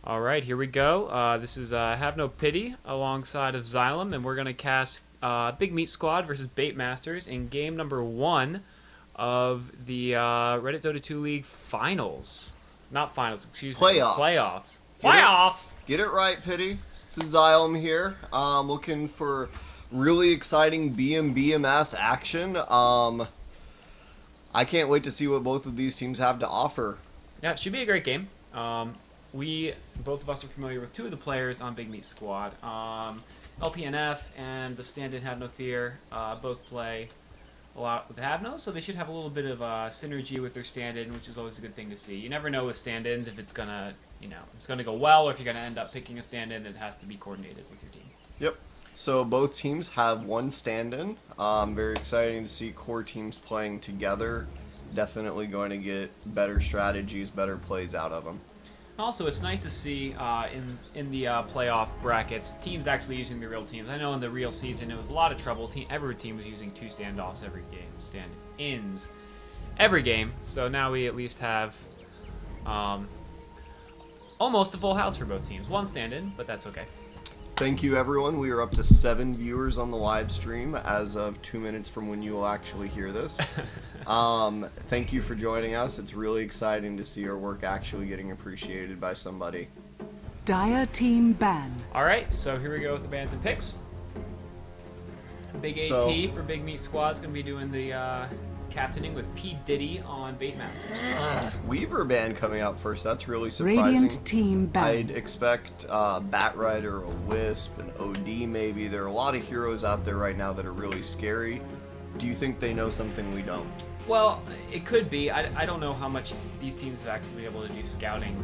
All right, here we go. This is Have No Pity alongside of Xylem, and we're going to cast Big Meat Squad versus Bait Masters in game number 1 of the Reddit Dota 2 League finals. Not finals, excuse me. Playoffs. Playoffs. Get it? Playoffs! Get it right, Pity. This is Xylem here. Looking for really exciting BMBMS action. I can't wait to see what both of these teams have to offer. Yeah, it should be a great game. Both of us are familiar with 2 of the players on Big Meat Squad. LPNF and the stand-in Have No Fear both play a lot with Have No, so they should have a little bit of synergy with their stand-in, which is always a good thing to see. You never know with stand-ins if it's gonna, it's gonna go well, or if you're gonna end up picking a stand-in that has to be coordinated with your team. Yep. So both teams have one stand-in. Very exciting to see core teams playing together. Definitely going to get better strategies, better plays out of them. Also, it's nice to see in the playoff brackets teams actually using the real teams. I know in the real season it was a lot of trouble. Every team was using 2 standoffs every game, stand-ins every game. So now we at least have almost a full house for both teams. 1 stand-in, but that's okay. Thank you, everyone. We are up to 7 viewers on the live stream as of 2 minutes from when you will actually hear this. Thank you for joining us. It's really exciting to see our work actually getting appreciated by somebody. Dire team ban. All right, so here we go with the bans and picks. Big AT for Big Meat Squad is going to be doing the captaining with P. Diddy on Bait Masters. Weaver ban coming out first. That's really surprising. Radiant team ban. I'd expect Bat Rider, a Wisp, an OD maybe. There are a lot of heroes out there right now that are really scary. Do you think they know something we don't? Well, it could be. I don't know how much these teams have actually been able to do scouting,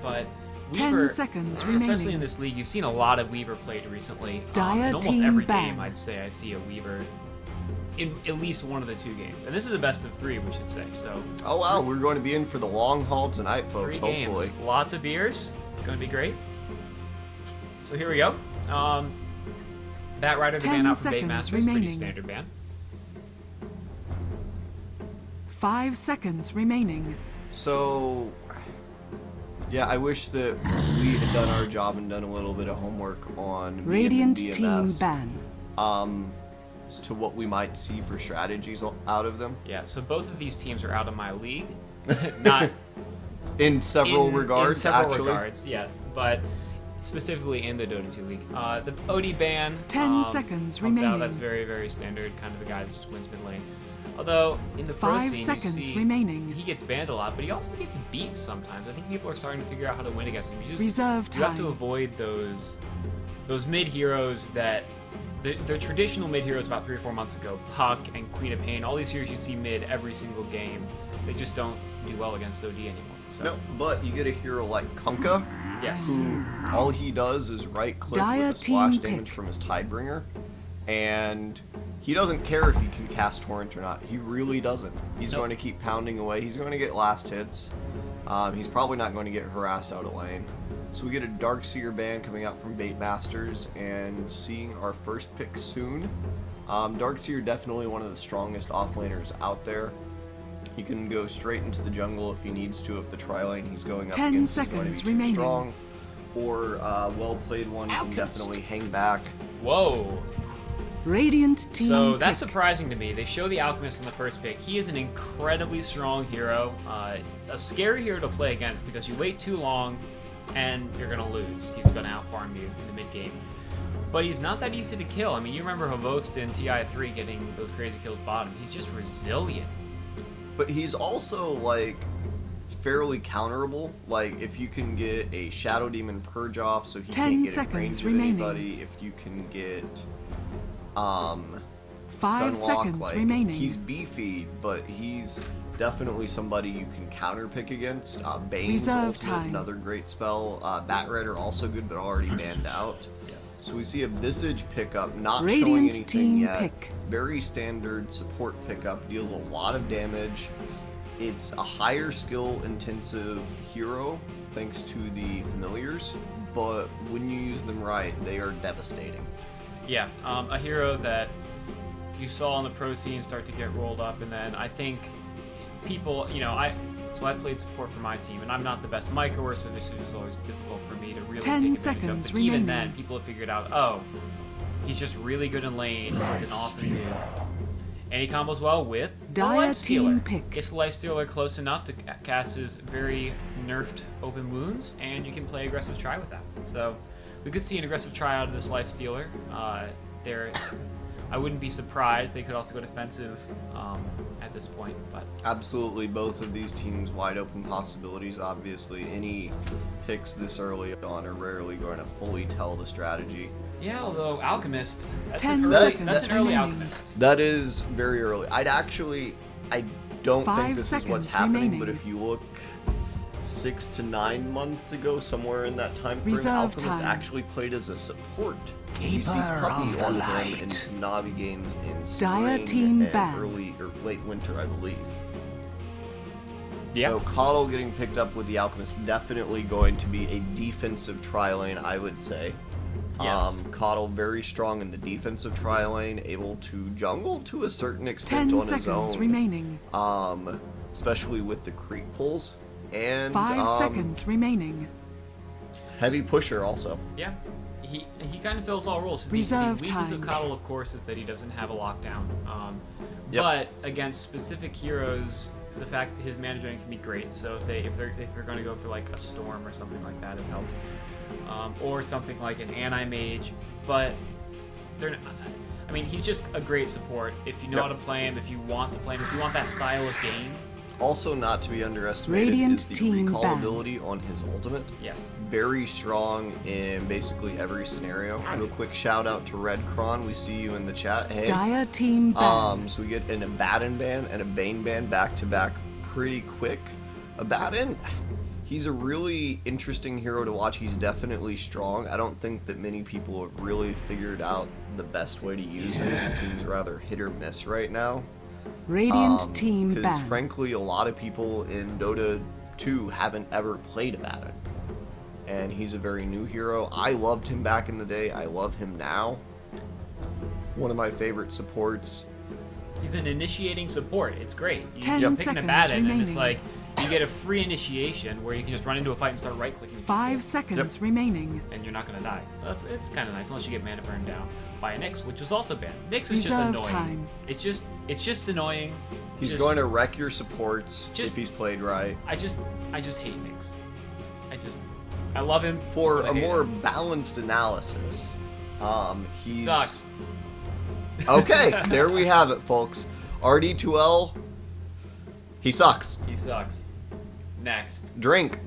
but Weaver, 10 seconds remaining. especially in this league, you've seen a lot of Weaver played recently. Dire in almost team every ban. game, I'd say I see a Weaver in at least one of the 2 games. And this is the best of 3, we should say. So. Oh wow, we're going to be in for the long haul tonight, 3 folks. games, Hopefully. lots of beers. It's going to be great. So here we go. Bat Rider to 10 ban out from Bait seconds Masters, pretty remaining. standard ban. 5 seconds remaining. So, yeah, I wish that we had done our job and done a little bit of homework on Radiant BMBMS, team ban. as to what we might see for strategies out of them. Yeah, so both of these teams are out of my league. Not In several regards, in several actually. regards, yes, but specifically in the Dota 2 League. The OD ban 10 seconds comes out. remaining. That's very, very standard, kind of a guy that just wins mid lane. Although, in the pro 5 scene, seconds you see remaining. he gets banned a lot, but he also gets beat sometimes. I think people are starting to figure out how to win against him. Reserve You have to time. avoid those mid heroes that the traditional mid heroes about 3 or 4 months ago, Puck and Queen of Pain. All these heroes you see mid every single game. They just don't do well against OD anymore. So. No, but you get a hero like Kunkka, Yes. who all he does is right click Dire with a splash team damage pick. from his Tidebringer, and he doesn't care if he can cast Torrent or not. He really doesn't. He's Nope. going to keep pounding away. He's going to get last hits. He's probably not going to get harassed out of lane. So we get a Darkseer ban coming out from Bait Masters and seeing our first pick soon. Darkseer definitely one of the strongest offlaners out there. He can go straight into the jungle if he needs to, if the tri-lane he's going up 10 against is going to seconds be too remaining. strong. Or well-played one can definitely hang back. Whoa. Radiant team So that's pick. surprising to me. They show the Alchemist in the first pick. He is an incredibly strong hero. A scary hero to play against because you wait too long and you're going to lose. He's going to outfarm you in the mid-game. But he's not that easy to kill. I mean, you remember Havost in TI3 getting those crazy kills bottom. He's just resilient. But he's also, like, fairly counterable. Like, if you can get a Shadow Demon Purge off so he 10 can't get in seconds range with remaining. anybody, if you can get 5 Stunlock, seconds like, remaining. he's beefy, but he's definitely somebody you can counterpick against. Bane's Reserve ultimate, time. another great spell. Bat Rider also good, but already banned out. Yes. So we see a Visage pickup, not showing Radiant anything team yet. pick. Very standard support pickup, deals a lot of damage. It's a higher skill intensive hero thanks to the familiars, but when you use them right, they are devastating. Yeah, a hero that you saw on the pro scene start to get rolled up, and then I think people, it's so I played support for my team, and I'm not the best microer, so this is always difficult for me to really 10 take advantage seconds of. But even remaining. then, people have figured out, oh, he's just really good in lane. He's an awesome dude. And he combos well with the Dire Life Stealer. team pick. Gets the Life Stealer close enough to cast his very nerfed open wounds, and you can play aggressive try with that. So we could see an aggressive try out of this Life Stealer. I wouldn't be surprised. They could also go defensive at this point, but Absolutely, both of these teams wide open possibilities. Obviously, any picks this early on are rarely going to fully tell the strategy. yeah. Although Alchemist, that's 10 an seconds that's an early remaining. Alchemist. That is very early. I don't 5 think this is what's seconds happening, remaining. but if you look 6 to 9 months ago, somewhere in that time frame, Reserve Alchemist time. actually played as a support. you see Keeper Puppy of the on him light. in some Navi games in Dire spring team and ban. early or late winter, I believe. Yeah. So Coddle getting picked up with the Alchemist, definitely going to be a defensive tri lane, I would say. Yes. Coddle very strong in the defensive tri lane, able to jungle to a certain extent 10 on his seconds own. remaining. Especially with the creep pulls. And 5 seconds remaining. heavy pusher also. Yeah, he kind of fills all roles. Reserve the weakness of time. Coddle, of course, is that he doesn't have a lockdown. Yep. But against specific heroes, the fact that his mana drain can be great. So if they're going to go for like a storm or something like that, it helps. Or something like an anti-mage, but they're not, I mean, he's just a great support. If you know Yep. how to play him, if you want to play him, if you want that style of game, Also not to be underestimated Radiant is the team recall ban. ability on his ultimate. yes. Very strong in basically every scenario. Real quick shout out to Red Cron. We see you in the chat. Hey. Dire team ban. So we get an Abaddon ban and a Bane ban back to back pretty quick. Abaddon, he's a really interesting hero to watch. He's definitely strong. I don't think that many people have really figured out the best way to use him. He seems rather hit or miss right now. Radiant team Because ban. frankly, a lot of people in Dota 2 haven't ever played Abaddon. And he's a very new hero. I loved him back in the day. I love him now. One of my favorite supports. He's an initiating support. It's great. You 10 pick an seconds Abaddon, and it's remaining. like you get a free initiation where you can just run into a fight and start right-clicking. 5 people, seconds remaining. and you're not gonna die. It's kind of nice unless you get mana burned down by a Nyx, which was also banned. Nyx is just Reserve annoying. time. It's just annoying. He's Just- going to wreck your supports just- if he's played right. I just hate Nyx. I love him For but I a hate more him. balanced analysis, He he's sucks. Okay, there we have it, folks. RD2L, he sucks. He sucks. Next, Drink.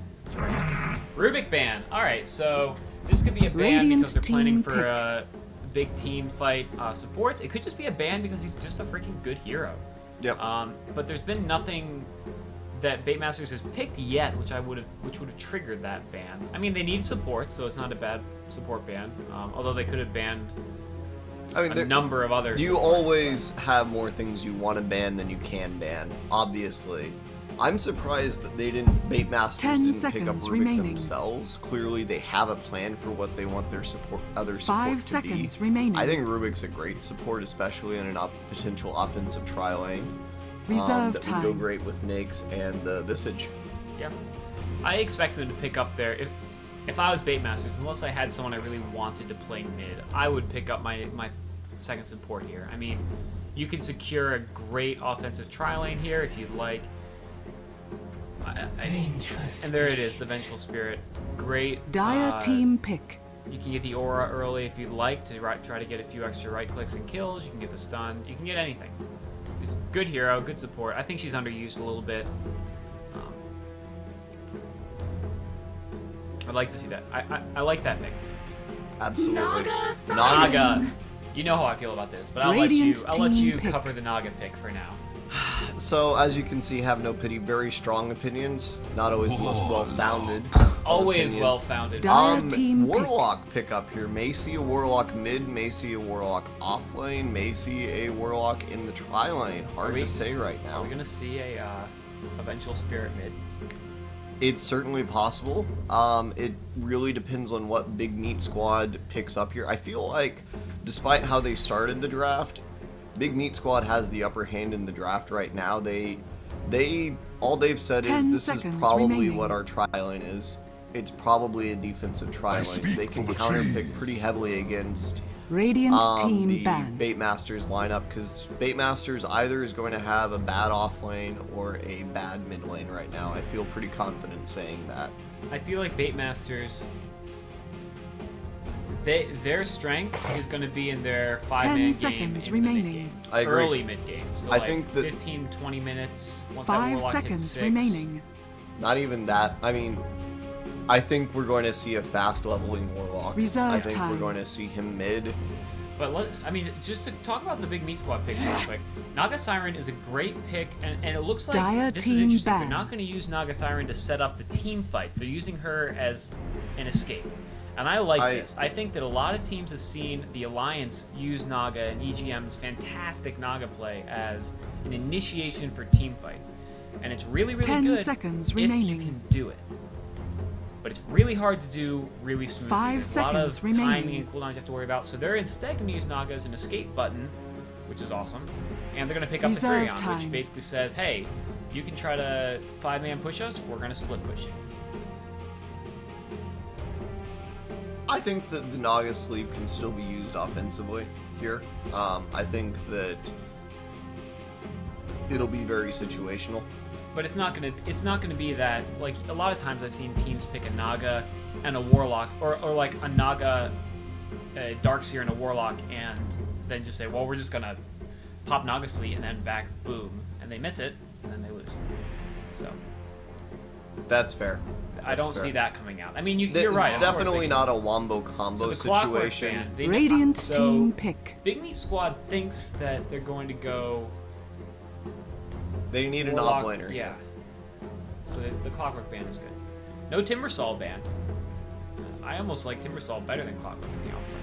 Rubik ban. All right, so this could be a ban Radiant because they're planning team for pick. a big team fight supports. It could just be a ban because he's just a freaking good hero. Yep. But there's been nothing that Baitmasters has picked yet, which would have triggered that ban. I mean, they need support, so it's not a bad support ban. Although they could have banned I mean, a there- number of other. you supports, always have more things you want to ban than you can ban, obviously. I'm surprised that Baitmasters 10 didn't pick up seconds Rubik remaining. themselves. Clearly, they have a plan for what they want their other support 5 to seconds be. remaining. I think Rubik's a great support, especially in an potential offensive tri lane. Reserve that would go time. great with Nyx and the Visage. Yeah, I expect them to pick up their. If I was Baitmasters, unless I had someone I really wanted to play mid, I would pick up my second support here. I mean, you can secure a great offensive tri lane here if you'd like. And there it is, the Vengeful Spirit. Great. Dire team pick. You can get the aura early if you'd like to try to get a few extra right clicks and kills. You can get the stun. You can get anything. He's a good hero, good support. I think she's underused a little bit. I'd like to see that. I like that pick. Absolutely. Naga. You know how I feel about this, but I'll let Radiant you team pick. cover the Naga pick for now. So, as you can see, have no pity. Very strong opinions. Not always the most well-founded. Always opinions. well founded. Dire team pick. Warlock pickup here. May see a Warlock mid, may see a Warlock off lane, may see a Warlock in the tri lane. Hard to say right Are now. we gonna see a Vengeful Spirit mid? It's certainly possible. It really depends on what Big Meat Squad picks up here. I feel like, despite how they started the draft, Big Meat Squad has the upper hand in the draft right now. They all they've said is 10 this is seconds probably remaining. what our tri-lane is. It's probably a defensive tri-lane. speak They can for the counterpick trees. pretty heavily against Radiant team the banned. Baitmasters lineup, because Baitmasters either is going to have a bad off lane or a bad mid lane right now. I feel pretty confident saying that. I feel like Baitmasters, their strength is going to be in their 5-man 10 game seconds in remaining. the mid-game. I agree. Early mid-game. So I like think that- 15, 20 minutes. Once that 5 Warlock hits seconds 6. remaining. Not even that. I mean, I think we're going to see a fast leveling Warlock. Reserve I think we're time. going to see him mid. But just to talk about the big meat squad pick real quick, Naga Siren is a great pick, and it looks like Dire this team is interesting. ban. They're not going to use Naga Siren to set up the team fights. They're using her as an escape. And I like this. I think that a lot of teams have seen the Alliance use Naga and EGM's fantastic Naga play as an initiation for team fights. And it's really, really 10 good seconds if remaining. you can do it. But it's really hard to do really smoothly. 5 There's a lot of seconds timing remaining. and cooldowns you have to worry about. So they're instead going to use Naga as an escape button, which is awesome. And they're going to pick up the Reserve Furion, time. which basically says, hey, you can try to 5-man push us, we're going to split push you. I think that the Naga sleep can still be used offensively here. I think that it'll be very situational. But it's not gonna be that, like, a lot of times I've seen teams pick a Naga and a Warlock, or like a Naga, a Darkseer and a Warlock, and then just say, well, we're just gonna pop Naga Sleep and then back boom, and they miss it, and then they lose. So That's fair. I don't That's see fair. that coming out. I mean, you're right. It's of course definitely they- not a wombo combo So the Clockwork situation. Band, they- Radiant so team pick. Big Meat Squad thinks that they're going to go They need an Warlock, offlaner. yeah. So the Clockwork Band is good. No Timbersaw Band. I almost like Timbersaw better than Clockwork in the offlane.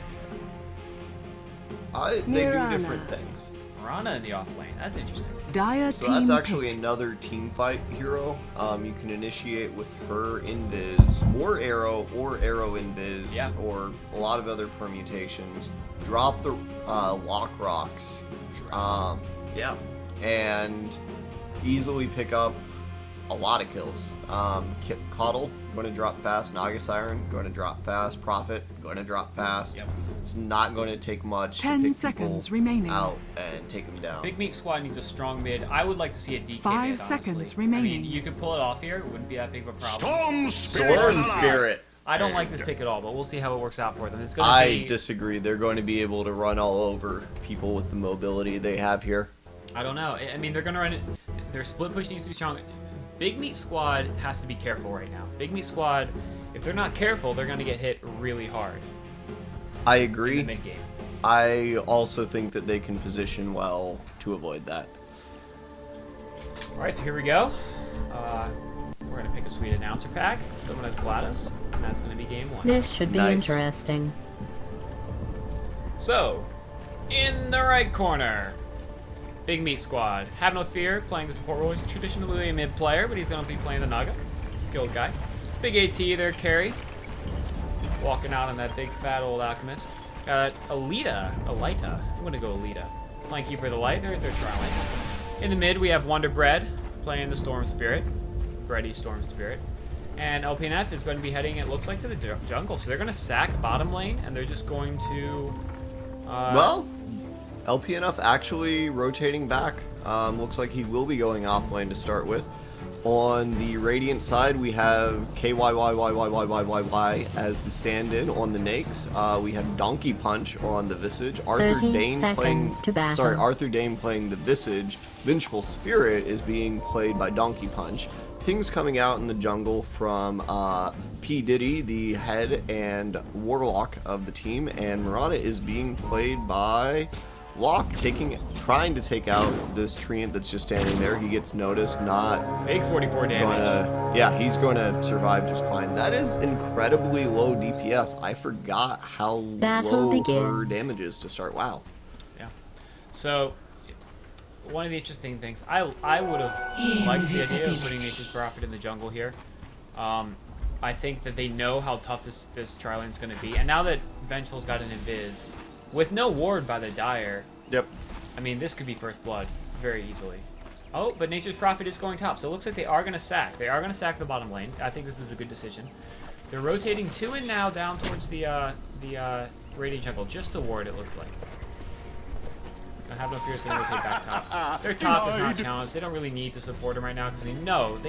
They do Mirana. different things. Marana in the offlane. That's interesting. Dire So team that's actually pick. another team fight hero. You can initiate with her in Viz, or Arrow in Viz, Yeah. or a lot of other permutations. Drop the Lock Rocks. Yeah. And easily pick up a lot of kills. Coddle, going to drop fast. Naga Siren, going to drop fast. Prophet, going to drop fast. Yep. It's not going to take much 10 to pick seconds people remaining. out and take them down. Big Meat Squad needs a strong mid. I would like to see a DK 5 mid, seconds honestly. remaining. I mean, you could pull it off here. It wouldn't be that big of a problem. Storm Spirit. I don't like this pick at all, but we'll see how it works out for them. It's going to I be... disagree. They're going to be able to run all over people with the mobility they have here. I don't know. I mean, they're going to run it. Their split push needs to be strong. Big Meat Squad has to be careful right now. Big Meat Squad, if they're not careful, they're going to get hit really hard I in the agree. mid game. I also think that they can position well to avoid that. All right, so here we go. We're going to pick a sweet announcer pack. Someone has GLaDOS, and that's going to be game 1. This should be Nice. interesting. So, in the right corner, Big Meat Squad. Have no fear, playing the support role. He's traditionally a mid player, but he's going to be playing the Naga. Skilled guy. Big AT there, carry. Walking out on that big fat old alchemist. Got Alita. I'm going to go Alita. Playing Keeper of the Light. There's their trial. In the mid, we have Wonder Bread playing the Storm Spirit. Bready Storm Spirit. And LPNF is going to be heading, it looks like, to the jungle. So they're going to sack bottom lane, and they're just going to... Well, LPNF actually rotating back. Looks like he will be going off lane to start with. On the Radiant side, we have KYYYYYYYY as the stand-in on the Nakes. We have Donkey Punch on the Visage. 30 seconds to battle. Arthur Dane playing the Visage. Vengeful Spirit is being played by Donkey Punch. Ping's coming out in the jungle from P. Diddy, the head and warlock of the team, and Murata is being played by Locke, trying to take out this treant that's just standing there. He gets noticed, not Big 44 damage. yeah, he's going to survive just fine. That is incredibly low DPS. I forgot how Battle low her begins. damage is to start. Wow. Yeah. So, one of the interesting things, I would have liked the idea of putting Nature's Prophet in the jungle here. I think that they know how tough this tri-lane is going to be. And now that Vengeful's got an Invis, with no ward by the Dire, Yep. I mean, this could be first blood very easily. Oh, but Nature's Prophet is going top, so it looks like they are going to sack. They are going to sack the bottom lane. I think this is a good decision. They're rotating 2 in now down towards the Radiant Jungle, just to ward, it looks like. I have no fear it's going to rotate back top. Their top is not challenged. They don't really need to support him right now because they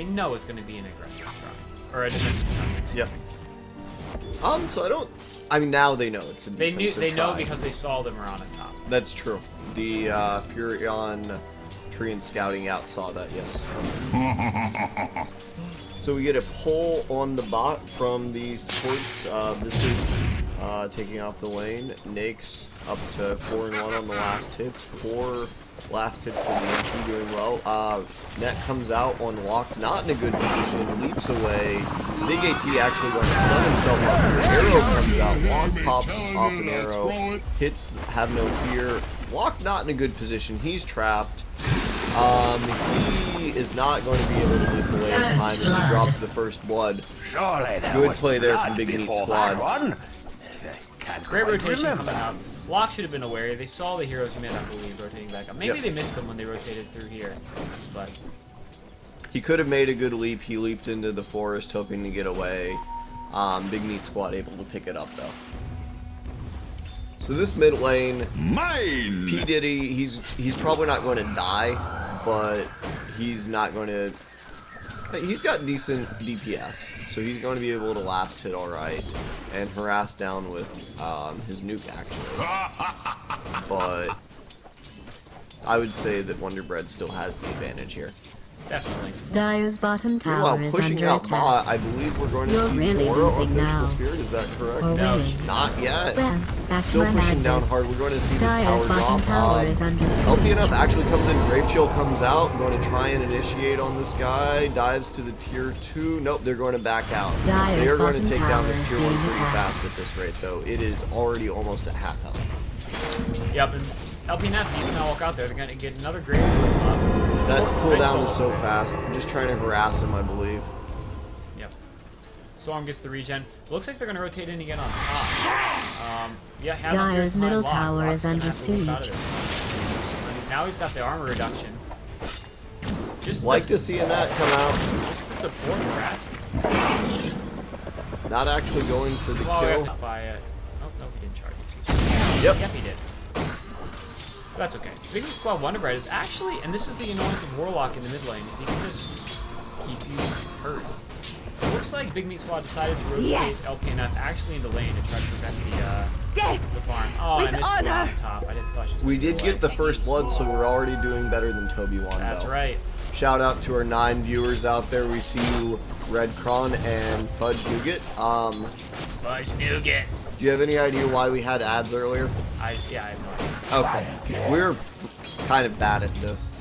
know it's going to be an aggressive strike. Or a defensive strike. Yep. So I mean, now they know it's a defensive They know try. because they saw the Mirana top. That's true. The Furion Tree and Scouting out saw that, yes. So we get a pull on the bot from the supports. Visage taking off the lane. Nake's up to 4-1 on the last hits. 4 last hits for the MP doing well. Net comes out on Lock, not in a good position, leaps away. Big AT actually going to stun himself off. The arrow comes out. Lock pops off an arrow. Hits Have No Fear. Lock not in a good position. He's trapped. He is not going to be able to leap away in time, and he drops the first blood. Good play there from Big Meat Squad. Great rotation coming up. Lock should have been aware. They saw the heroes mid, I believe, rotating back up. Maybe they missed them when they rotated through here, but He could have made a good leap. He leaped into the forest hoping to get away. Big Meat Squad able to pick it up though. So this mid lane, P Diddy, he's probably not going to die, but he's not going to. He's got decent DPS, so he's going to be able to last hit all right and harass down with his nuke actually. But I would say that Wonder Bread still has the advantage here. definitely. Dire's bottom tower is pushing under out attack. bot, I believe we're going to You're see really Aura losing on Vengeful now. Spirit. Is that correct? Or No, really? Not yet. Well, back to Still my pushing down madness. hard. We're going to see this Dire's tower bottom drop. tower is under siege. LPNF actually comes in. Grave Chill comes out. Going to try and initiate on this guy. Dives to the tier 2. Nope, they're going to back out. Dire's They are going to bottom take tower down this is tier 1 being pretty attacked. fast at this rate, though. It is already almost at half health. Yep, and LPNF, he's gonna walk out there. They're gonna get another great kill up. That cooldown is so fast. I'm just trying to harass him, I believe. Yep. Storm gets the regen. Looks like they're gonna rotate in again on top. Yeah, Have No Fear Dire's middle Lock. tower Lock's is gonna under have to leap out of siege. this. I mean, now he's got the armor reduction. Just Like to see a net come out. just the support harassing. Not actually going for the Well, we have to kill. buy it. Oh, no, he didn't charge it. Yep. Yep, he did. That's okay. Big Meat Squad Wonder Bread is actually, and this is the annoyance of Warlock in the mid lane, is he can just keep you hurt. It looks like Big Meat Squad decided to rotate LPNF actually into lane to try to prevent the farm. Oh, I missed one on top. I didn't thought she was We gonna did go get away. the first blood, so we're already doing better than Toby won. That's though. right. Shout out to our 9 viewers out there. We see you, Red Cron and Fudge Nougat. Fudge Nougat. Do you have any idea why we had ads earlier? Yeah, I have no idea. Okay, we're kind of bad at this.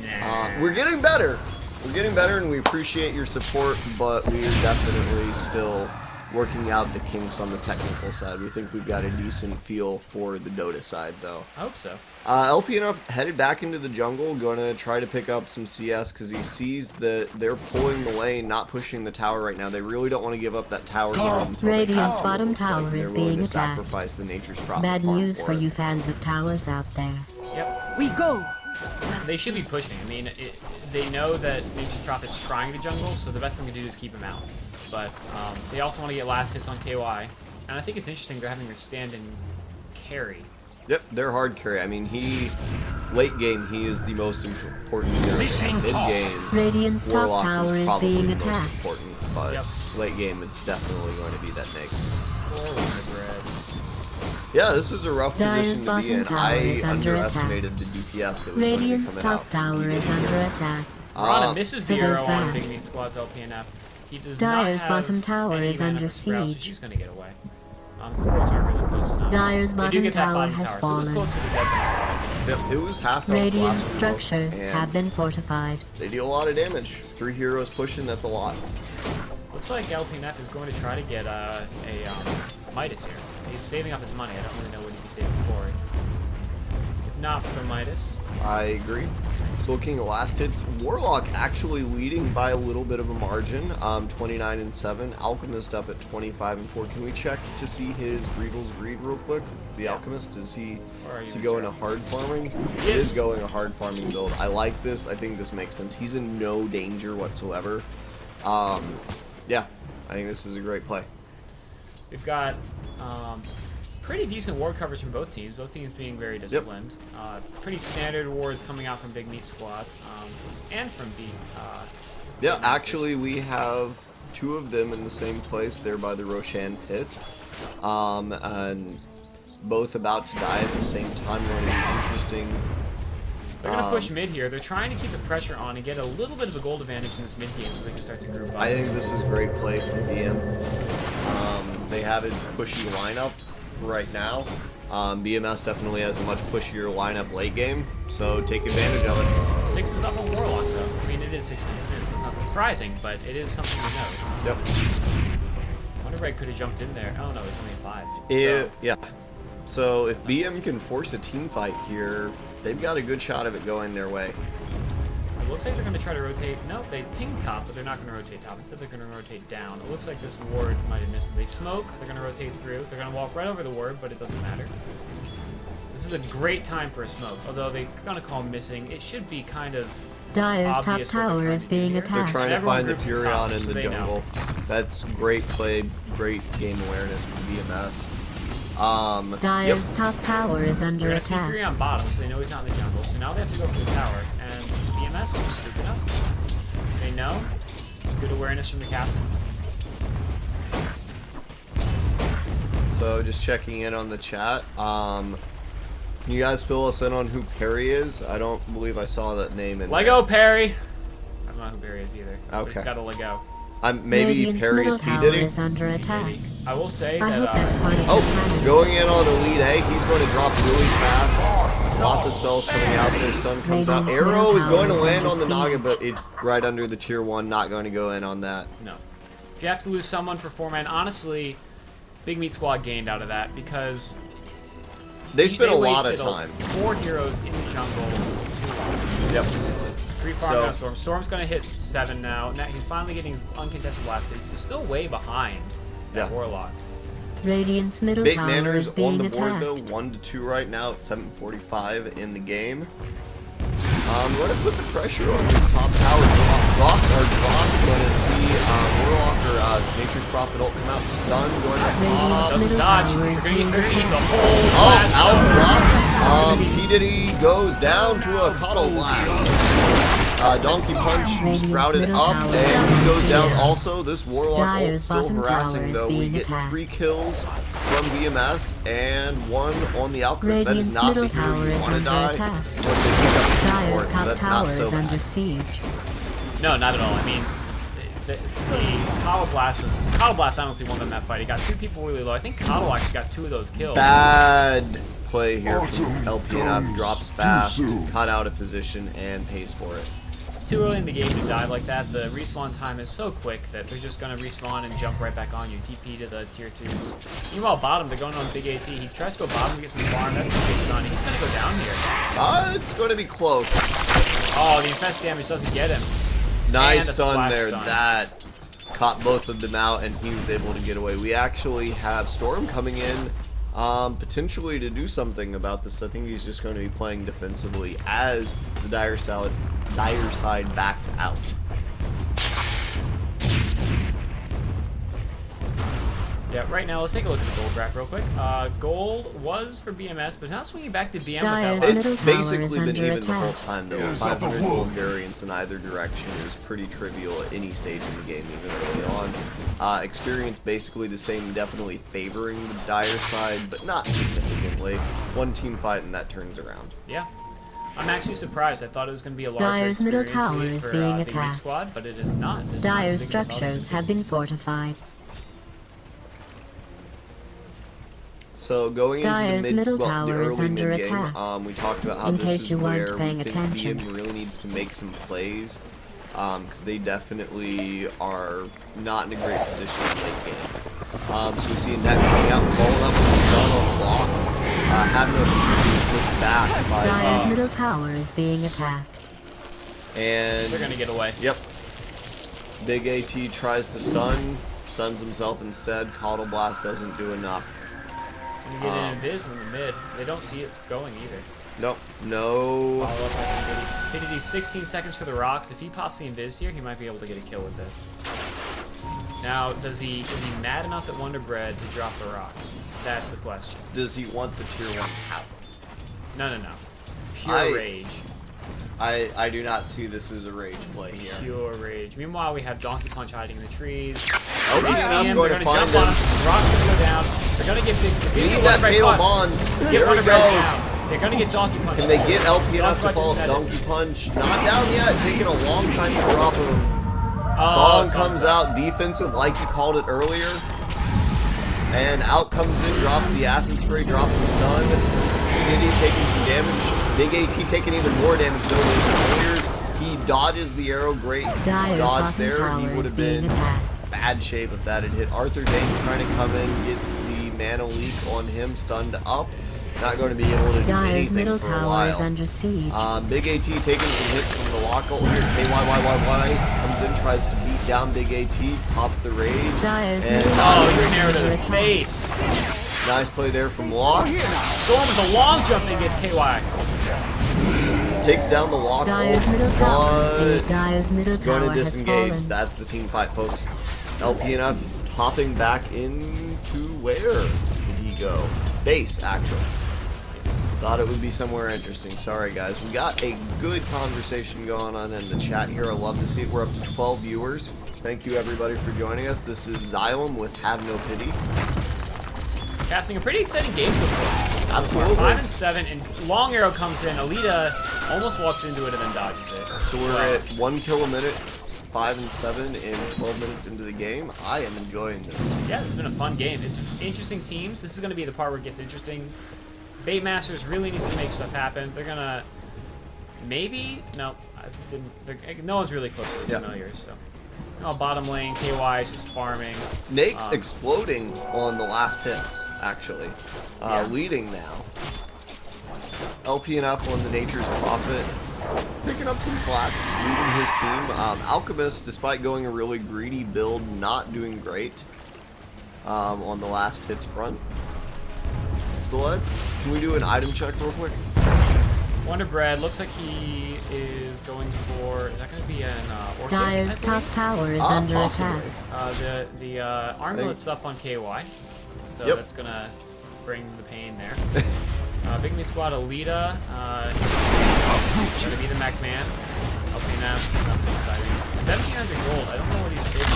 Nah. We're getting better. We're getting better, and we appreciate your support, but we're definitely still working out the kinks on the technical side. We think we've got a decent feel for the Dota side, though. I hope so. LPNF headed back into the jungle, going to try to pick up some CS because he sees that they're pulling the lane, not pushing the tower right now. They really don't want to give up that tower zone until they Radiant's have to. bottom Looks like tower they're is willing being to attacked. sacrifice the Nature's Prophet Bad farm news for it. you fans of towers out there. Yep. We go. They should be pushing. I mean, they know that Nature's Prophet's trying to jungle, so the best thing to do is keep him out. But they also want to get last hits on KY. And I think it's interesting they're having her stand and carry. Yep, they're hard carry. I mean, late game, he is the most important hero. Mid game, Radiant's top Warlock tower is is probably being the most attacked. important, but Yep. late game, it's definitely going to be that Nyx. Poor Wonder Bread. Yeah, this is a rough Dire's position to be in. bottom tower I is under underestimated the DPS that was going to be Radiant's coming top out. tower is under attack. Rana misses so the arrow there's on that. Big Meat Squad's LPNF. He does Dire's not have bottom tower any is mana under for Sprout, so siege. she's going to get away. Supports aren't really close enough. Dire's They do bottom get that tower bottom has tower, so it was fallen. closer to death than I thought. Yep, it was half health Radiant last smoke, structures and have been fortified. They deal a lot of damage. 3 heroes pushing, that's a lot. Looks like LPNF is going to try to get a Midas here. He's saving up his money. I don't really know what he'd be saving for. not for Midas. I agree. So looking at last hits, Warlock actually leading by a little bit of a margin, 29 and 7. Alchemist up at 25 and 4. Can we check to see his Greedle's Greed real quick? The Alchemist, is he going a hard farming? He is going a hard farming build. I like this. I think this makes sense. He's in no danger whatsoever. Yeah, I think this is a great play. We've got pretty decent ward coverage from both teams being very disciplined. Pretty standard wards coming out from Big Meat Squad and from B. Yeah, actually we have 2 of them in the same place there by the Roshan pit, and both about to die at the same time. One of these interesting. They're going to push mid here. They're trying to keep the pressure on and get a little bit of a gold advantage in this mid game so they can start to group up. I think this is great play from DM. They have a pushy lineup right now. BMS definitely has a much pushier lineup late game, so take advantage of it. 6 is up on Warlock, though. I mean, it is 6 minutes. It's not surprising, but it is something to know. Yep. Wonder if I could have jumped in there. Oh, no, it's only 5. Yeah. So if BM can force a team fight here, they've got a good shot of it going their way. It looks like they're going to try to rotate. Nope, they ping top, but they're not going to rotate top. Instead, they're going to rotate down. It looks like this ward might have missed. They smoke. They're going to rotate through. They're going to walk right over the ward, but it doesn't matter. This is a great time for a smoke. Although they're going to call missing, it should be kind of Dyer's top obvious what they're tower trying is to do being here. attacked. They're trying to Everyone find the groups the Furion top, in so the they jungle. That's great play, great game awareness from BMS. Dyer's top tower is They're under going to see attack. Furion bottom, so they know he's not in the jungle. So now they have to go for the tower, and BMS will just scoop it up. They know. Good awareness from the captain. So just checking in on the chat. Can you guys fill us in on who Perry is? I don't believe I saw that name in Lego Perry! I don't know who Perry is either. But Okay. it's got a Lego. Maybe Radiant's Perry's middle P. tower Diddy? is under attack. I will say I hope that that's part of the Oh, plan. going in on Elite A. He's going to drop really fast. Lots of spells coming out there. Stun comes out. Radiant's middle Arrow is going to tower is land on the under Naga, siege. but it's right under the tier 1. Not going to go in on that. no. If you have to lose someone for 4-man, honestly, Big Meat Squad gained out of that because They spent a lot of wasted time. 4 heroes in the jungle too long. Yep. 3 farm down Storm. Storm's going to hit 7 now. Now he's finally getting his uncontested blast. He's still way behind that Warlock. Radiant's middle Big tower Manners is on being the board attacked. though, 1-2 right now at 7:45 in the game. We're going to put the pressure on this top tower. Rocks are dropped. We're going to see Warlock or Nature's Prophet ult come out, stun, going up top. Doesn't middle dodge. tower You're is going to being get attacked. the whole Oh, blast out zone. drops. P. Diddy goes down to a Coddle Blast. Donkey Punch Radiant's sprouted middle up, tower and he goes down is also. This Warlock ult Dyer's still bottom tower harassing is though. We being get attacked. 3 kills from BMS and 1 on the Alchemist. That is Radiant's not the middle hero tower you is want to under die. attack. But they pick up the Dyer's support, so top that's tower not so is under bad. siege. No, not at all. I mean, the Coddle Blast was... Coddle Blast honestly won them that fight. He got 2 people really low. I think Coddle actually got 2 of those kills. Bad play here from LPNF. Drops fast, cut out of position, and pays for it. It's too early in the game to dive like that. The respawn time is so quick that they're just going to respawn and jump right back on you. TP to the tier 2s. Meanwhile, bottom, they're going on big AT. He tries to go bottom to get some farm. That's going to be a stun. He's going to go down here. It's going to be close. Oh, the infest damage doesn't get him. Nice And a stun splash there. stun. That caught both of them out, and he was able to get away. We actually have Storm coming in, potentially to do something about this. I think he's just going to be playing defensively as the dire side backs out. Yeah, right now, let's take a look at the gold graph real quick. Gold was for BMS, but now swinging back to BM Dyer's with that middle It's tower basically is been under even the whole attack. time, though. 500 gold variance in either direction is pretty trivial at any stage of the game, even early on. Experience basically the same, definitely favoring the dire side, but not significantly. One team fight and that turns around. Yeah. I'm actually surprised. I thought it was going to be a larger Dyer's middle experience tower lead is for, being Big Meat attacked. Squad, but it is not. It's not Dyer's as big as I thought it was structures gonna have been fortified. So going into Dyer's the middle the tower is early under mid game, attack. we talked about how In this case is you weren't where paying we think attention. BM really needs to make some plays, because they definitely are not in a great position in late game. So we see a net coming out, following up with a stun on the block. Have no pushed back by Dire's middle tower is being attacked. They're and gonna get away. yep. Big AT tries to stuns himself instead. Coddle Blast doesn't do enough. And you get an invis in the mid. They don't see it going either. Nope. No. Follow up like Infinity. 16 seconds for the rocks. If he pops the invis here, he might be able to get a kill with this. Now, is he mad enough at Wonder Bread to drop the rocks? That's the question. Does he want the tier 1 power? No. Pure rage. I do not see this as a rage play here. Pure rage. Meanwhile, we have Donkey Punch hiding in the trees. Oh, They see him. going They're to gonna find jump on him. him. The rock's gonna go down. They're gonna get big. We need that Halo Bonds. Get Here Wonder he Bread goes. down. They're gonna get Donkey Punch. Can they get LP enough to Donkey fall? Punch is Donkey Punch. Not down yet. Taking a long time to drop him. Oh, Song comes out. Defensive like you called it earlier. And out comes in. Drops the acid spray. Drops the stun. Idiot taking some damage. Big AT taking even more damage though than the Warriors. He dodges the arrow. Great Dire's dodge bottom there. tower He would is have being been attacked. bad shape if that had hit. Arthur Dane trying to come in. Gets the mana leak on him. Stunned up. Not going to be able to do Dire's anything middle for a tower is while. under siege. Big AT taking some hits from the lockout here. KYYYY comes in, tries to beat down Big AT, pops the rage. Dire's And middle Oh, tower he's is narrowed to under the attack. face. nice play there from Lock. Storm with a long jump and gets KY. Takes down the lockout, Dire's middle tower is being but Dire's middle tower going to has disengage. fallen. That's the team fight, folks. LPNF hopping back into where did he go? Base, actually. Thought it would be somewhere interesting. Sorry, guys. We got a good conversation going on in the chat here. I love to see it. We're up to 12 viewers. Thank you, everybody, for joining us. This is Xylem with Have No Pity. Casting a pretty exciting game so far. Absolutely. 5 and 7, and Long Arrow comes in. Alita almost walks into it and then dodges it. So we're at 1 kill a minute, 5 and 7, and 12 minutes into the game. I am enjoying this. Yeah, it's been a fun game. It's interesting teams. This is going to be the part where it gets interesting. Bait Masters really needs to make stuff happen. They're gonna maybe no, no one's really close to these familiars. So, bottom lane, KY is just farming. Nake's exploding on the last hits, actually, leading now. LPNF on the Nature's Prophet, picking up some slack, leading his team. Alchemist, despite going a really greedy build, not doing great on the last hits front. So can we do an item check real quick? Wonder Bread looks like he is going for, is that going to be an Orchid? Dire's top tower is under possibly. attack. The armlet's up on KY, so Yep. that's going to bring the pain there. Big Meat Squad Alita, going to be the Mac Man. Helping them, nothing exciting. 1,700 gold, I don't know what he's saving.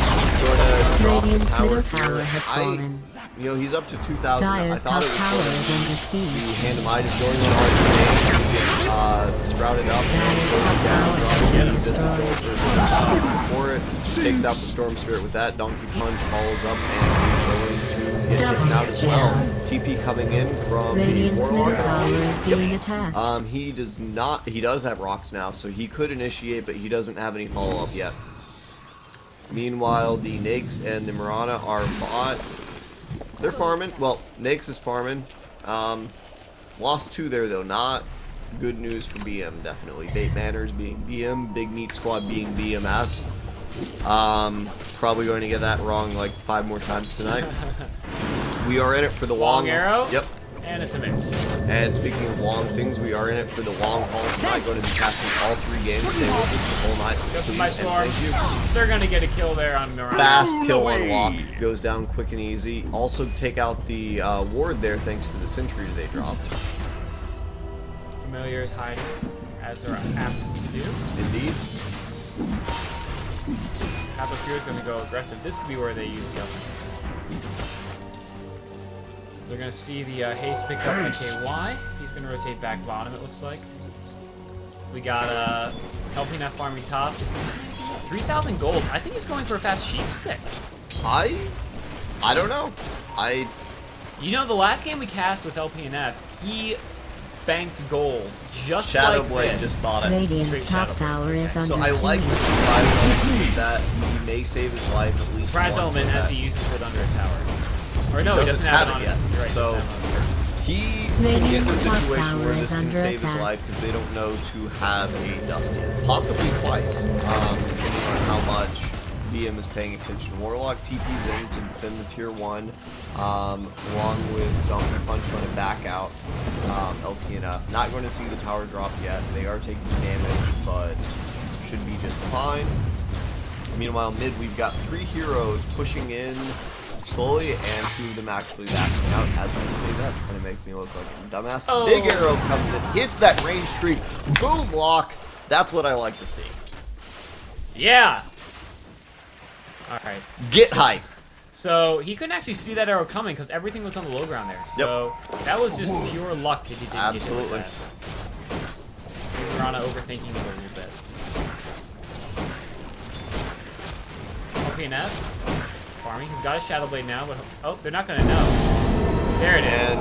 Radiant's middle here. tower has fallen. You know, he's up to 2,000. I Dire's thought top it was tower going is to under be siege. Handemitis going on RD2L. He gets sprouted up, goes down, drops the distance for it, takes out the Storm Spirit with that. Donkey Punch follows up and he's going to get taken out as well. TP coming in from the Radiant's middle Warlock. tower is being attacked. He does not. He does have rocks now, so he could initiate, but he doesn't have any follow-up yet. Meanwhile, the Nakes and the Mirana are bought. They're farming. Well, Nakes is farming. Lost 2 there, though. Not good news for BM, definitely. Bait Manners being BM, Big Meat Squad being BMS. Probably going to get that wrong like 5 more times tonight. We are in it for the Long Arrow? Yep. And it's a miss. And speaking of long things, we are in it for the long haul tonight. Going to be casting all 3 games. Stay with us the whole night, Goes by please, and Storm. thank you. They're going to get a kill there on Miranda. Fast kill on Lock. Goes down quick and easy. Also take out the ward there thanks to the sentry they dropped. Familiar is hiding, as they're apt to do. Indeed. Half of Fear is going to go aggressive. This could be where they use the offensive. They're going to see the haste pick up by KY. He's going to rotate back bottom, it looks like. We got helping that farming top. 3,000 gold. I think he's going for a fast sheep stick. I don't know. You know, the last game we cast with LPNF, he banked gold just Shadow like Blade this. just bought it. Radiant's top tower is under So I like the siege. surprise element that he may save his life at least. Surprise once element with as that. he uses it under a tower. Or no, he doesn't have it on yet. You're right, So doesn't have it on it. He can get in a Radiant's top situation tower where is this can under save his attack. life because they don't know to have a dust hit. Possibly twice, depending on how much DM is paying attention. Warlock TP's in to defend the tier 1, along with Donkey Punch going to back out. LPNF not going to see the tower drop yet. They are taking damage, but should be just fine. Meanwhile, mid, we've got 3 heroes pushing in slowly, and 2 of them actually backing out. As I say that, trying to make me look like a dumbass. Oh. Big arrow comes in, hits that range creep, boom block. That's what I like to see. Yeah. All right. Get hype. So he couldn't actually see that arrow coming because everything was on the low ground there. So that was just pure luck that he didn't Absolutely. get hit with that. We're on overthinking it a little bit. LPNF farming. He's got a Shadow Blade now, but oh, they're not gonna know. There it is.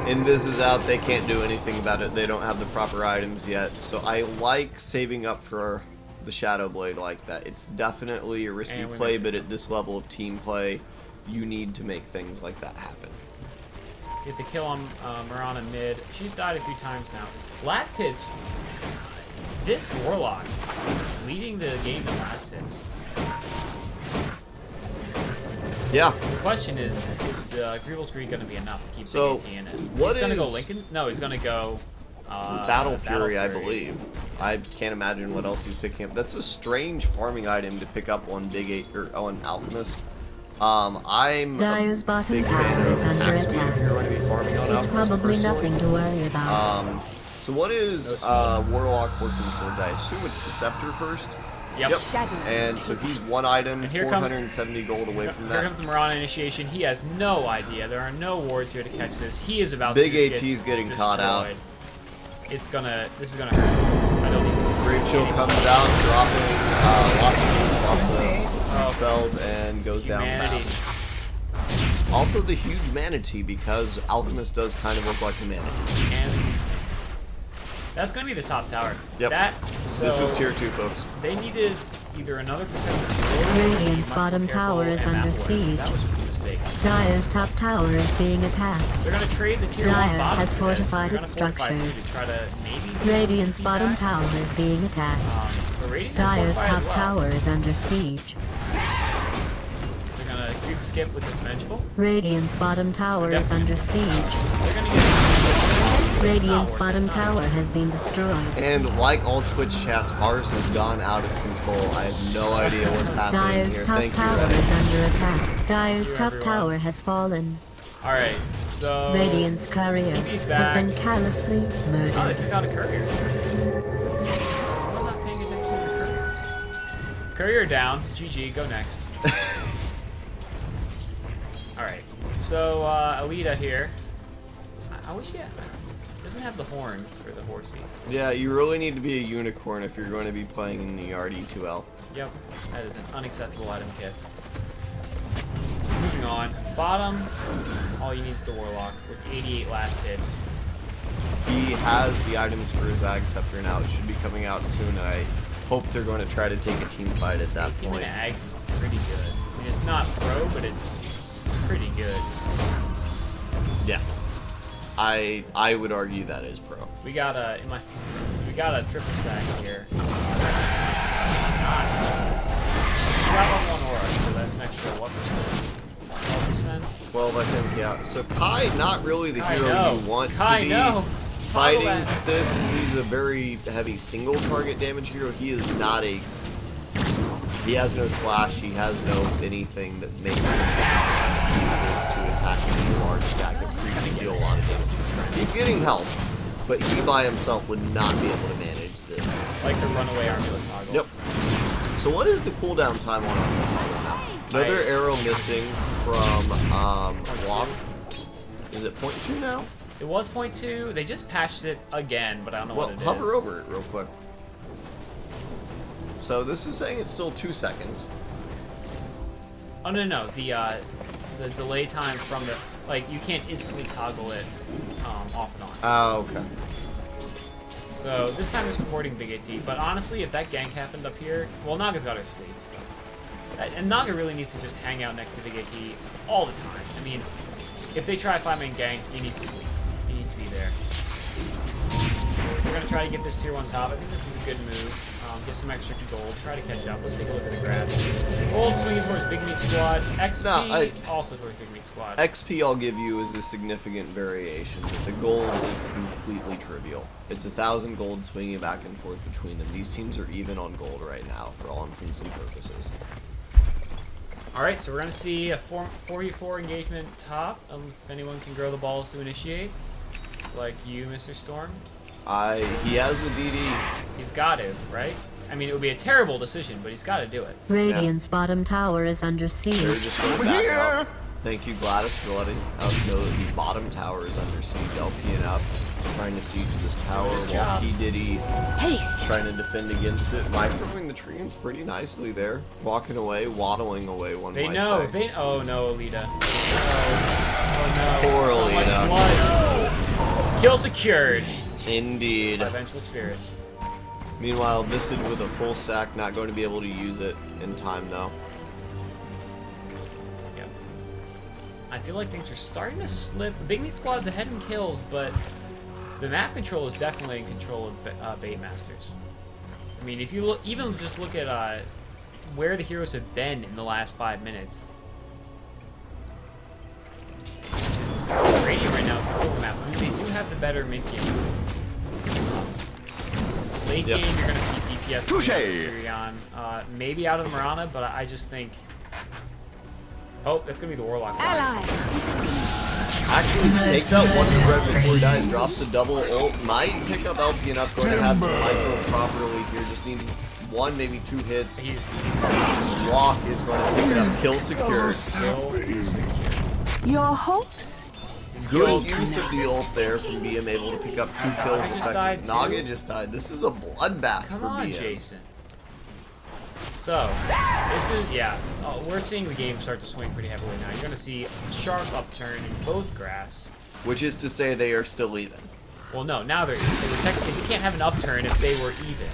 And Invis is out. They can't do anything about it. They don't have the proper items yet. So I like saving up for the Shadow Blade like that. It's definitely a risky And we play, missed but it. at this level of team play, you need to make things like that happen. Get the kill on Mirana mid. She's died a few times now. Last hits. This Warlock leading the game in last hits. Yeah. The question is the Greeble Tree going to be enough to keep So, the AT in it? what He's going to go is- Lincoln? No, he's going to go Battle Fury, I believe. I can't imagine what else he's picking up. That's a strange farming item to pick up on Big 8 or on Alchemist. I'm Dyer's a bottom big tower fan of is under attack speed attack. if you're going to be farming on It's Alchemist probably personally. nothing to worry about. So what is Warlock working towards? I assume it's the Scepter first. Yep. And so he's one item, And here 470 gold away from Here that. comes the Mirana initiation. He has no idea. There are no wards here to catch this. He is about Big to just AT's get getting destroyed. caught out. This is gonna hurt. I don't even. Brave Chill comes out, dropping lots of spells, and goes down Humanity. fast. Also the huge manatee, because Alchemist does kind of look like a manatee. And that's gonna be the top tower. Yep. So This is tier 2, folks. They needed either another protector or Radiant's they bottom must be tower careful, is and under that worked. siege. That was just a mistake. Dyer's top tower is being attacked. They're gonna trade the tier 1 Dyer bottom has for this. fortified They're gonna its fortify it structures. to try to maybe Radiant's keep bottom that. tower is being attacked. So Radiant has Dyer's fortified top as well. tower is under siege. They're gonna creep skip with this Vengeful. Radiant's bottom tower is under siege. They're gonna get Radiant's bottom tower has been destroyed. And like all Twitch chats, ours has gone out of control. I have no idea what's happening Dyer's here. top Thank you, tower Reddit. is under attack. Dyer's you, top everyone. tower has fallen. Alright, so Radiant's courier TV's has back. been callously Oh, they murdered. took out a courier. I'm not paying attention to the courier. Courier down. GG, go next. Alright, so Alita here. I wish he had. Doesn't have the horn or the horsey. Yeah, you really need to be a unicorn if you're going to be playing in the RD2L. Yep, that is an unacceptable item kit. Moving on. Bottom, all you need is the Warlock with 88 last hits. He has the items for his Ag Scepter now. It should be coming out soon, and I hope they're going to try to take a team fight at that 18 point. minute Ags is pretty good. I mean, it's not pro, but it's pretty good. Yeah. I would argue that is pro. We got a we got a triple stack here. We got one aura, so that's an extra what percent? 12%. 12, I think, yeah. So Kai, not really the Kai, hero no. you want Kai, to be no. fighting Toggle that. this. He's a very heavy single target damage hero. He is not a... He has no splash. He has no anything that makes him conducive to attacking a large stack of creeps and deal a lot of damage. He's getting help, but he by himself would not be able to manage this. Like the runaway armlet toggle. Yep. So what is the cooldown time on our now? Another Nice. arrow missing from Walk. Is it 0.2 now? It was 0.2. They just patched it again, but I don't know Well, what it is. hover over it real quick. So this is saying it's still 2 seconds. Oh no, the delay time from the you can't instantly toggle it off and on. Oh, okay. So this time they're supporting Big AT, but honestly, if that gank happened up here, well, Naga's got her sleep, so. And Naga really needs to just hang out next to Big AT all the time. I mean, if they try 5-man gank, you need to sleep. You need to be there. We're going to try to get this tier 1 top. I think this is a good move. Get some extra gold. Try to catch up. Let's take a look at the graphs. Gold swinging towards Big Meat Squad. XP also towards Big Meat Squad. XP I'll give you is a significant variation, but the gold is completely trivial. It's 1,000 gold swinging back and forth between them. These teams are even on gold right now for all intents and purposes. Alright, so we're going to see a 4v4 engagement top. If anyone can grow the balls to initiate. Like you, Mr. Storm. He has the DD. He's got to, right? I mean, it would be a terrible decision, but he's got to do it. Radiant's bottom tower is under They're siege. just going back up. Thank you, Gladys, for letting us know that the bottom tower is under siege. LPing up, trying to siege this tower while P. Diddy trying to defend against it. Microing the trees pretty nicely there. Walking away, waddling away, one They might know. say. Oh no, Alita. Oh no. Poor So much Alita. blood. Kill secured. Indeed. By Vengeful Spirit. Meanwhile, Visage with a full stack, not going to be able to use it in time though. Yep. I feel like things are starting to slip. Big Meat Squad's ahead in kills, but the map control is definitely in control of Bait Masters. I mean, if you look, even just look at where the heroes have been in the last 5 minutes. Radiant right now is control the map. I mean, they do have the better mid game. Late game, you're going to see DPS Furion. Maybe out of the Mirana, but I just think... Oh, that's going to be the Warlock. Actually, he takes out one of the red before he dies, drops the double ult, might pick up LP and up, going to have to micro properly here, just needing 1, maybe 2 hits. Lock is going to pick it up, kill secure. Your hopes? Good use of the ult there from BM, able to pick up 2 kills effectively. Naga just died. This is a bloodbath for BM. Come on, Jason. So, this is, yeah, we're seeing the game start to swing pretty heavily now. You're going to see a sharp upturn in both graphs. Which is to say they are still even. Well, no, now they're technically, you can't have an upturn if they were even.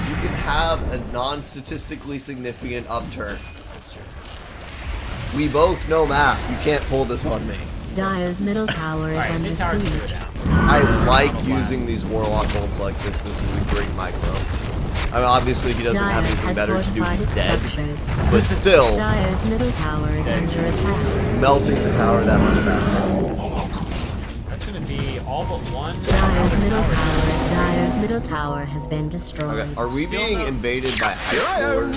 You can have a non-statistically significant upturn. That's true. We both know math. You can't pull this on me. Dyer's middle tower is Alright, under mid tower's gonna go siege. down. I like using these Warlock ults like this. This is a great micro. I mean, obviously he doesn't have Dyer anything has better to do. fortified He's its dead. structures. But still, Dyer's middle tower is under attack. melting the tower that much faster. That's going to be all but one. Dyer's middle tower has been destroyed. Okay, are we being invaded by high schoolers?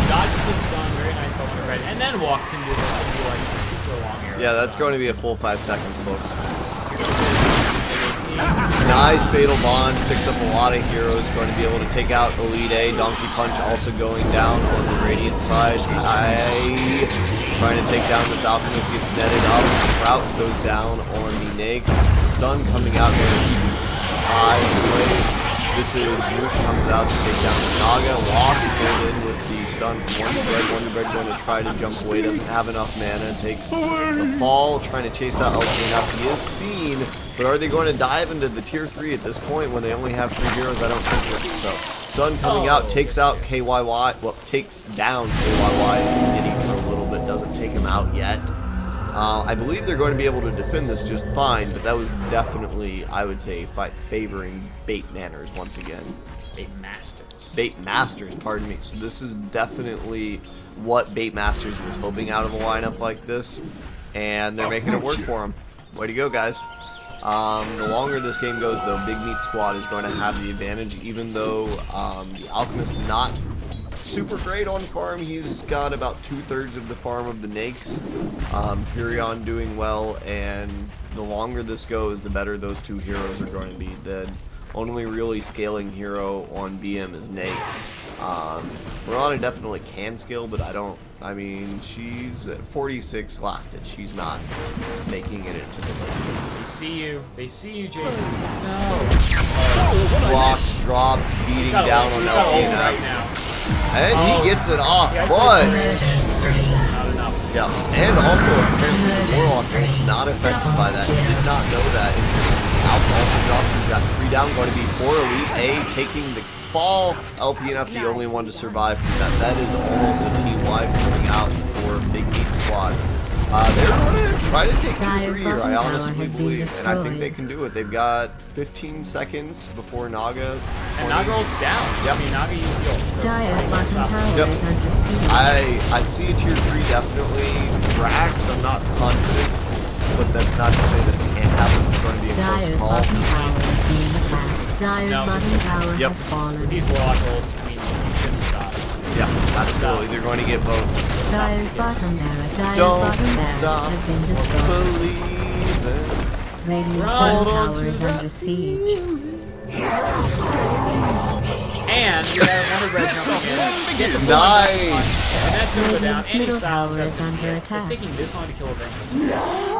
Dodges the stun, very nice by one of red, and then walks into the like super long arrow. Yeah, that's going to be a full 5 seconds, folks. Nice Fatal Bond, picks up a lot of heroes, going to be able to take out Elite A. Donkey Punch also going down on the Radiant side. Trying to take down this Alchemist, gets netted up. Sprout goes down on the Nakes. Stun coming out there. High away. This is Root comes out to take down the Naga. Lost pulled in with the stun from Wonder Bread going to try to jump away. Doesn't have enough mana. Takes the fall, trying to chase out LP. Now he is seen, but are they going to dive into the tier 3 at this point when they only have 3 heroes? I don't think so. Stun coming out, takes out KYY. Well, takes down KYY and Diddy for a little bit. Doesn't take him out yet. I believe they're going to be able to defend this just fine, but that was definitely, I would say, favoring Bait Manners once again. Bait Masters. Bait Masters, pardon me. So this is definitely what Bait Masters was hoping out of a lineup like this, and they're making it work for them. Way to go, guys. The longer this game goes, though, Big Meat Squad is going to have the advantage, even though the Alchemist not super great on farm. He's got about 2/3 of the farm of the Nakes. Furion doing well, and the longer this goes, the better those 2 heroes are going to be. The only really scaling hero on BM is Nakes. Mirana definitely can scale, but I mean, she's at 46 last hit. She's not making it into the league. They see you, Jason. No. Rock drop, beating down on LP right now. And he gets it off, Yeah, but... not enough. Yeah, and also apparently the Warlock was not affected by that. He did not know that. Alpha also dropped. He's got 3 down, going to be 4 Elite A taking the fall. LPNF the only one to survive from that. That is almost a team wide coming out for Big Meat Squad. They're going to try to take tier Dire's 3 here, bottom I tower honestly has been believe. And I think destroyed. they can do it. They've got 15 seconds before Naga. And 20. Naga ult's down. Yep. I mean, Naga used the ult. So Dire's bottom tower Yep. is under siege. I see a tier 3 definitely cracked. I'm not confident, but that's not to say that it can't happen. It's going to be a close Dire's call. bottom tower is being attacked. Dire's No. bottom tower Yep. has with fallen. these Warlock ults, I mean, you shouldn't stop. Yeah, absolutely. They're going to get both. Dire's bottom barracks. Dire's Don't bottom barracks stop has been destroyed. believing. Radiant's Run. bottom Hold on tower to is that under siege. And we have another red jumping in. Get the full Nice. and that's going to go down. Radiant's Any middle silence tower is that's under It's attack. taking this long to kill a Vengeance.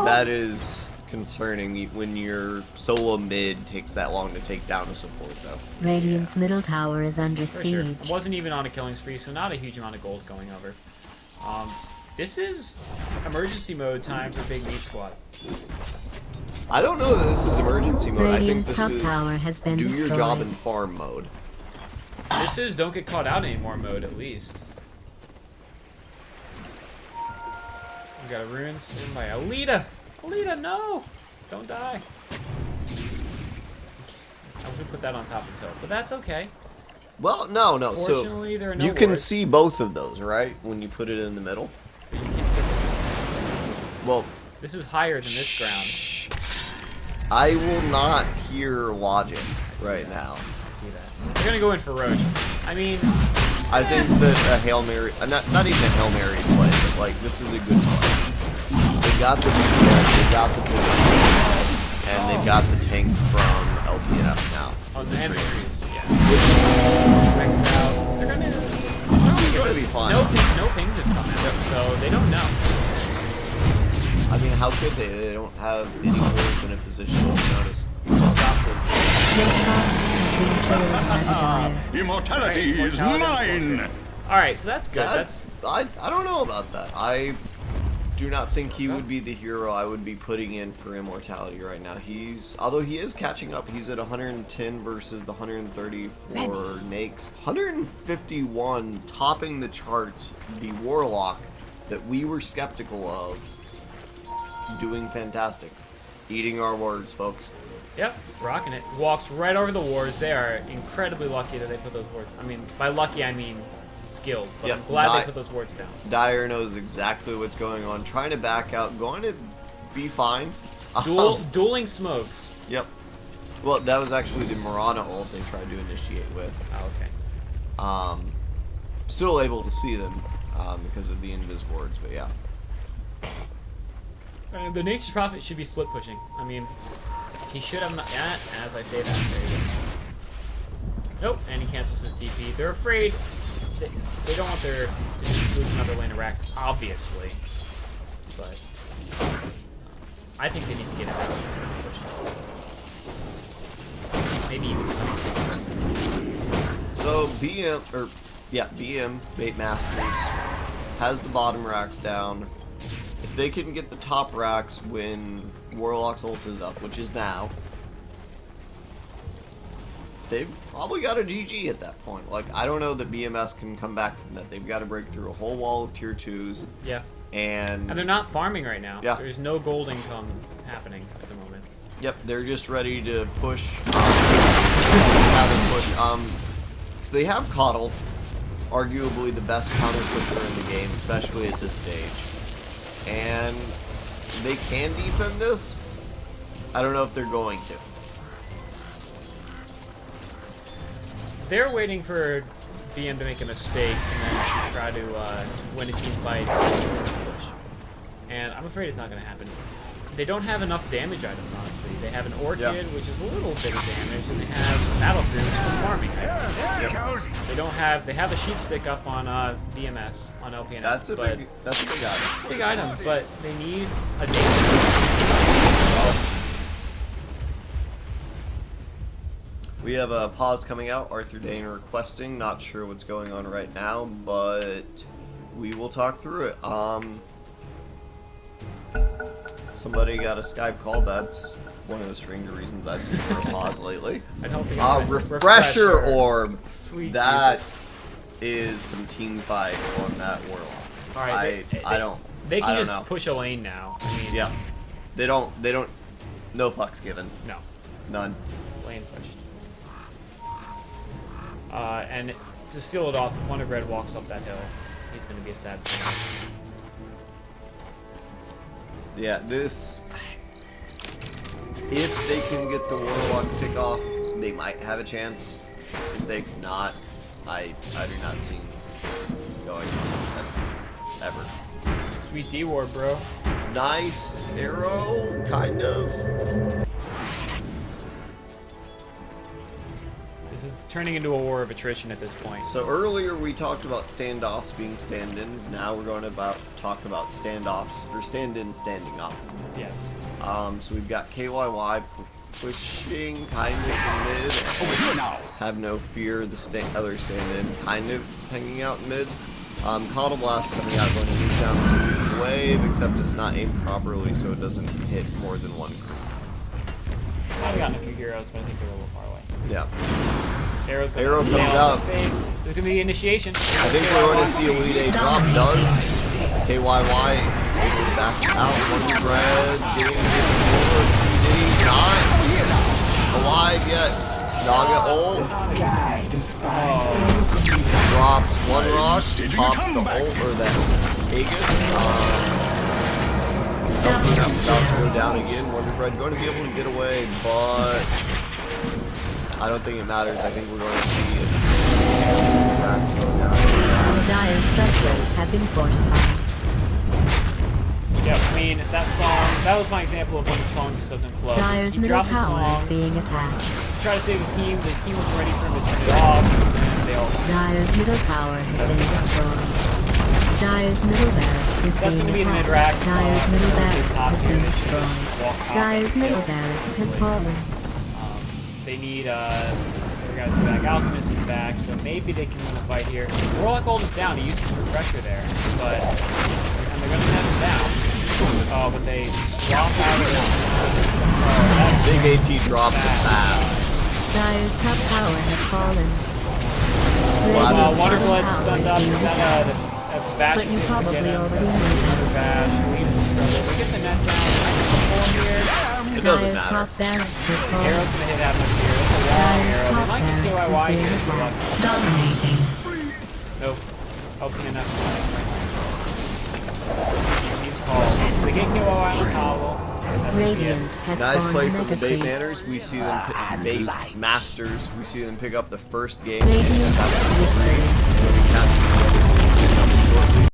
That is concerning when your solo mid takes that long to take down a support, though. Radiant's middle tower is under For sure. siege. It wasn't even on a killing spree, so not a huge amount of gold going over. This is emergency mode time for Big Meat Squad. I don't know that this is emergency mode. I think Radiant's this top is tower has been do destroyed. your job in farm mode. This is don't get caught out anymore mode, at least. We got a rune in by Alita. Alita, no! Don't die. I would put that on top of the hill, but that's okay. Well, no. So Fortunately, there are no you can wards, see both of those, right? When you put it in the middle. but you can't sit there. Well, This is higher than this ground. shh. I will not hear logic right now. See that? They're gonna go in for Roach. I mean, I think that a Hail Mary, not even a Hail Mary play, but like this is a good play. They got the DPS, they got the position, and they've got the tank from LPF now. on the end trees, yeah. Maxed out. They're gonna. This is gonna be fun. No pings have come out, so they don't know. I mean, how could they? They don't have any holes in a position to notice. Stop them. Your shot has been killed by the Dire. Immortality Right, is mortality and mine! Alright, so that's good. That's I don't know about that. I do not think he would be the hero I would be putting in for immortality right now. Although he is catching up. He's at 110 versus the 130 for Nakes. 151 topping the charts. The Warlock that we were skeptical of doing fantastic. Eating our words, folks. Yep, rocking it. Walks right over the wards. They are incredibly lucky that they put those wards. I mean, by lucky I mean skilled, but Yep, I'm glad they not- put those wards down. Dyer knows exactly what's going on. Trying to back out. Going to be fine. Dueling smokes. Yep. Well, that was actually the Mirana ult they tried to initiate with. Oh, okay. Still able to see them because of the invis wards, but yeah. And the Nature's Prophet should be split pushing. I mean, he should have not. Yeah, as I say that, there he goes. Nope, and he cancels his TP. They're afraid. They don't want their to lose another lane of racks, obviously. But I think they need to get it out. Maybe even. So BM Bait Masters has the bottom racks down. If they can get the top racks when Warlock's ult is up, which is now, they've probably got a GG at that point. Like, I don't know that BMS can come back from that. They've got to break through a whole wall of tier 2s. Yeah. And And they're not farming right now. Yeah. There's no gold income happening at the moment. Yep, they're just ready to push. Have a push. So they have Coddle, arguably the best counter pusher in the game, especially at this stage. And they can defend this. I don't know if they're going to. They're waiting for BM to make a mistake and then try to win a team fight. And I'm afraid it's not going to happen. They don't have enough damage items, honestly. They have an Orchid, Yeah. which is a little bit of damage, and they have Battle Fury, which is a farming item. They don't have. They have a Sheep Stick up on BMS on LPNF. That's a but big item. big item, but they need a damage. We have a pause coming out. Arthur Dane requesting. Not sure what's going on right now, but we will talk through it. Somebody got a Skype call. That's one of the stranger reasons I've seen for a pause lately. I'd hope they got a Refresher orb. Sweet That Jesus. is some team fight on that Warlock. All right, I don't. They I can don't just know. push a lane now. I mean, Yeah. They don't, no fucks given. No. None. Lane pushed. And to seal it off, if Wonder Bread walks up that hill, he's going to be a sad thing. Yeah, this... If they can get the Warlock pick off, they might have a chance. If they cannot, I do not see this going ever. Sweet D-Ward, bro. Nice arrow, kind of. This is turning into a war of attrition at this point. So earlier we talked about standoffs being stand-ins. Now we're going to talk about standoffs or stand-ins standing up. Yes. So we've got KYY pushing kind of in mid. Over here now. Have no fear. The other stand-in kind of hanging out in mid. Coddle Blast coming out, going to lead down to the wave, except it's not aimed properly, so it doesn't hit more than one crew. I've gotten a few heroes, but I think they're a little far away. Yeah. Arrow comes out. There's going to be initiation. I think we're going to see Elite 8 drop. Does. KYY able to back out. One red. Getting forward. PD not alive yet. Naga ult. Drops one rock. Pops the ult or the Aegis. Jumping up, about to go down again. Wonder Bread going to be able to get away, but I don't think it matters. I think we're going to see it. Dire structures have been fortified. Yeah, I mean, that song, that was my example of when the song just doesn't flow. Dire's He middle dropped the tower is song, being attacked. tried to save his team, but his team was ready for him to turn it off, and they all... Dire's middle tower has been destroyed. Dire's middle barracks is That's being going to be the attacked. mid-rack song. Dire's middle They'll take barracks top has here, been they should destroyed. just walk top Dire's and middle kill. barracks has fallen. They need, their guys back. Alchemist is back, so maybe they can win the fight here. Warlock Gold is down. He used to put pressure there, but... And they're going to have him down. Oh, but they swap out of it. Oh, Big AT drops it fast. Dire's top tower has fallen. Wow, Radiant's Wonderful middle Edge tower stunned is up. being Is attacked. that's Bash? But you Get probably him. already knew that. Bash. Leaves in trouble. We get the net down. I can pull him here. It doesn't Dire's matter. top barracks has fallen. Arrow's gonna hit atmosphere. That's a long Dire's arrow. They top might get barracks KYY is here. being Good luck. attacked. Dominating. Nope. LPNF. He's called. They get KYY on the towel. Radiant has Nice spawned play from the mega bait creeps. manners. We see them bait masters. We see them pick up the first game. Radiant And that's victory. and we catch them shortly.